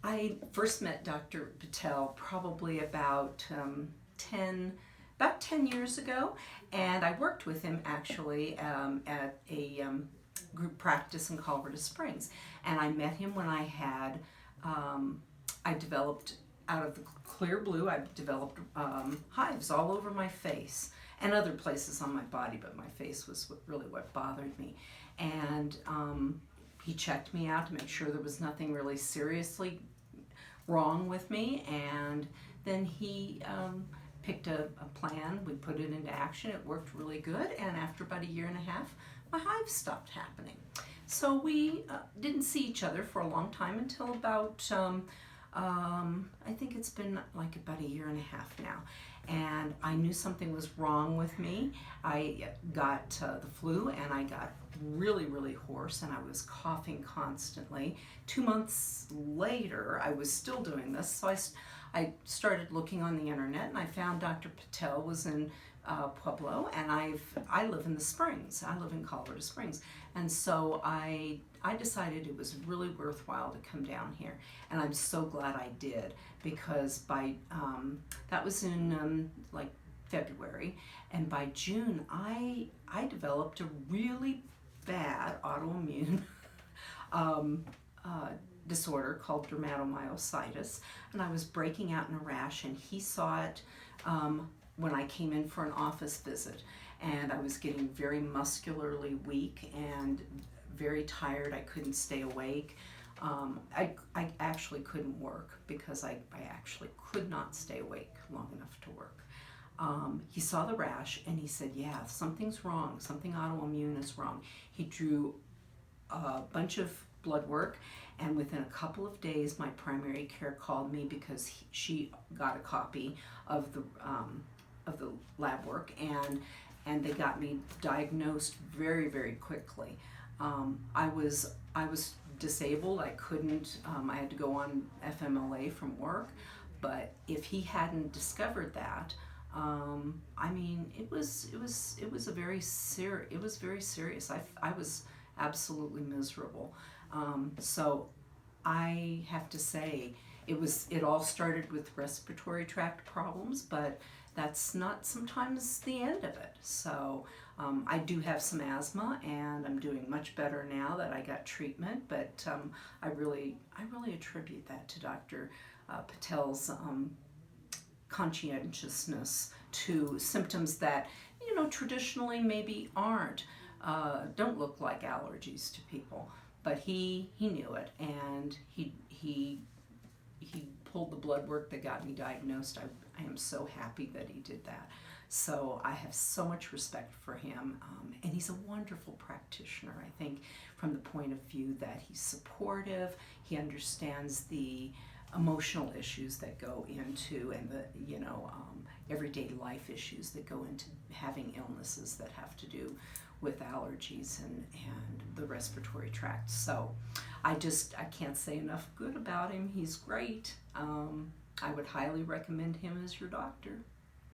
I first met Dr. Patel probably about 10, about 10 years ago, and I worked with him actually at a group practice in Colorado Springs. And I met him when I developed out of the clear blue, I developed hives all over my face and other places on my body, but my face was really what bothered me. And he checked me out to make sure there was nothing really seriously wrong with me, and then he picked a plan. We put it into action. It worked really good, and after about a year and a half, my hives stopped happening. So we didn't see each other for a long time until about I think it's been like about a year and a half now, and I knew something was wrong with me. I got the flu, and I got really, really hoarse, and I was coughing constantly. 2 months later, I was still doing this, so I started looking on the internet, and I found Dr. Patel was in Pueblo, and I live in the Springs. I live in Colorado Springs, and so I decided it was really worthwhile to come down here, and I'm so glad I did, because by that was in like February, and by June I developed a really bad autoimmune disorder called dermatomyositis, and I was breaking out in a rash, and he saw it when I came in for an office visit, and I was getting very muscularly weak and very tired. I couldn't stay awake. I actually couldn't work because I actually could not stay awake long enough to work. He saw the rash, and he said, yeah, something's wrong, something autoimmune is wrong. He drew a bunch of blood work, and within a couple of days my primary care called me because she got a copy of the lab work, and they got me diagnosed very, very quickly. I was disabled. I couldn't. I had to go on FMLA from work, but if he hadn't discovered that, I mean, it was very serious. I was absolutely miserable. So I have to say, it all started with respiratory tract problems, but that's not sometimes the end of it. So I do have some asthma, and I'm doing much better now that I got treatment, but I really attribute that to Dr. Patel's conscientiousness to symptoms that, traditionally maybe don't look like allergies to people, but he knew it, and he pulled the blood work that got me diagnosed. I am so happy that he did that. So I have so much respect for him, and he's a wonderful practitioner. I think from the point of view that he's supportive, he understands the emotional issues that go into, and the everyday life issues that go into having illnesses that have to do with allergies and the respiratory tract. So I can't say enough good about him. He's great. I would highly recommend him as your doctor.